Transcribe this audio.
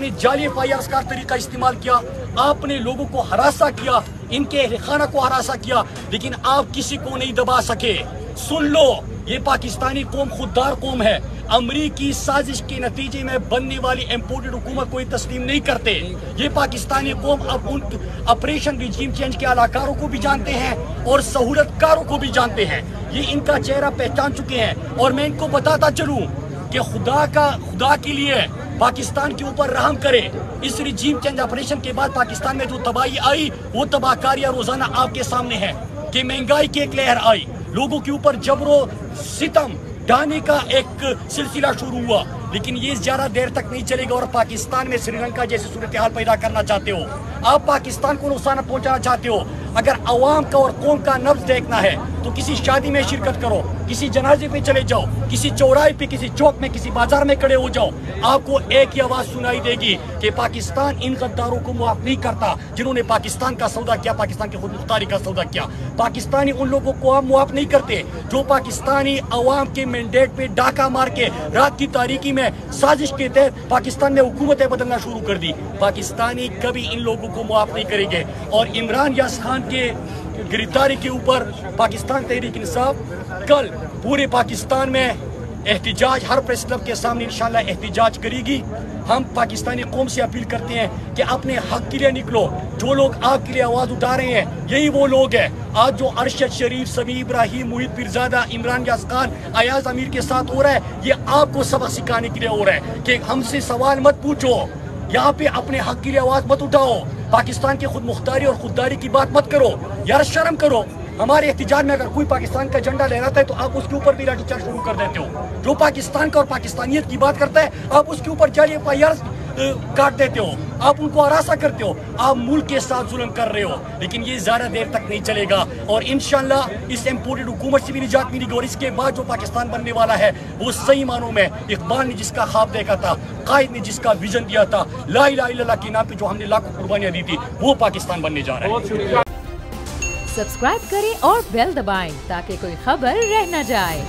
आपने जाली FIRs का तरीका इस्तेमाल किया, आपने लोगों को हरासा किया, इनके अहल खाना को हरासा किया, लेकिन आप किसी को नहीं दबा सके। सुन लो, ये पाकिस्तानी कौम खुददार कौम है। अमरीकी साजिश के नतीजे में बनने वाली इम्पोर्टेड हुकूमत कोई तस्लीम नहीं करते। ये पाकिस्तानी कौम अब उन ऑपरेशन रिजीम चेंज के अलाकारों को भी जानते हैं और सहूलतकारों को भी जानते हैं। ये इनका चेहरा पहचान चुके हैं। और मैं इनको बताता चलूं कि खुदा के लिए पाकिस्तान के ऊपर रहम करे। इस रिजीम चेंज ऑपरेशन के बाद पाकिस्तान में जो तबाही आई, वो तबाहकारियां रोजाना आपके सामने है कि महंगाई की एक लहर आई, लोगों के ऊपर जबरो सितम ढाने का एक सिलसिला शुरू हुआ, लेकिन ये ज्यादा देर तक नहीं चलेगा। और पाकिस्तान में श्रीलंका जैसी सूरत हाल पैदा करना चाहते हो, आप पाकिस्तान को नुकसान पहुंचाना चाहते हो। अगर अवाम का और कौम का नब्ज देखना है तो किसी शादी में शिरकत करो, किसी जनाजे पे चले जाओ, किसी चौराहे पे, किसी चौक में, किसी बाजार में खड़े हो जाओ, आपको एक ही आवाज सुनाई देगी कि पाकिस्तान इन गद्दारों को माफ नहीं करता जिन्होंने पाकिस्तान का सौदा किया, पाकिस्तान की खुद मुख्तारी का सौदा किया। पाकिस्तानी उन लोगों को आप माफ नहीं करते जो पाकिस्तानी अवाम के मैंडेट पे डाका मार के रात की तारीकी में साजिश के तहत पाकिस्तान में हुकूमतें बदलना शुरू कर दी। पाकिस्तानी कभी इन लोगों को माफ नहीं करेंगे। और इमरान यास खान के गिरफ्तारी के ऊपर पाकिस्तान तहरीक इंसाफ कल पूरे पाकिस्तान में एहतिजाज, हर प्रेस क्लब के सामने इंशाल्लाह एहतिजाज करेगी। हम पाकिस्तानी कौम से अपील करते हैं कि अपने हक के लिए निकलो। जो लोग आपके लिए आवाज उठा रहे हैं, यही वो लोग हैं। आज जो अरशद शरीफ, समी इब्राहिम, मुहित पीरजादा, इमरान यास खान, अयाज अमीर के साथ हो रहा है, ये आपको सबक सिखाने के लिए हो रहा है कि हमसे सवाल मत पूछो, यहाँ पे अपने हक के लिए आवाज मत उठाओ, पाकिस्तान की खुद मुख्तारी और खुददारी की बात मत करो। यार शर्म करो। हमारे एहतिजाज में अगर कोई पाकिस्तान का झंडा लहराता है तो आप उसके ऊपर भी लाठीचार्ज शुरू कर देते हो। जो पाकिस्तान का और पाकिस्तानियत की बात करता है, आप उसके ऊपर जाली FIRs काट देते हो, आप उनको हरासा करते हो। आप मुल्क के साथ जुल्म कर रहे हो, लेकिन ये ज्यादा देर तक नहीं चलेगा। और इंशाल्लाह इस इम्पोर्टेड हुकूमत से भी निजात मिलेगी। और इसके बाद जो पाकिस्तान बनने वाला है, वो सही मानों में इकबाल ने जिसका ख्वाब देखा था, कायद ने जिसका विजन दिया था, ला इलाहा इल्लल्लाह के नाम पे जो हमने लाखों कुर्बानियां दी थी, वो पाकिस्तान बनने जा रहा है। सब्सक्राइब करें और बेल दबाएं ताकि कोई खबर रह न जाए।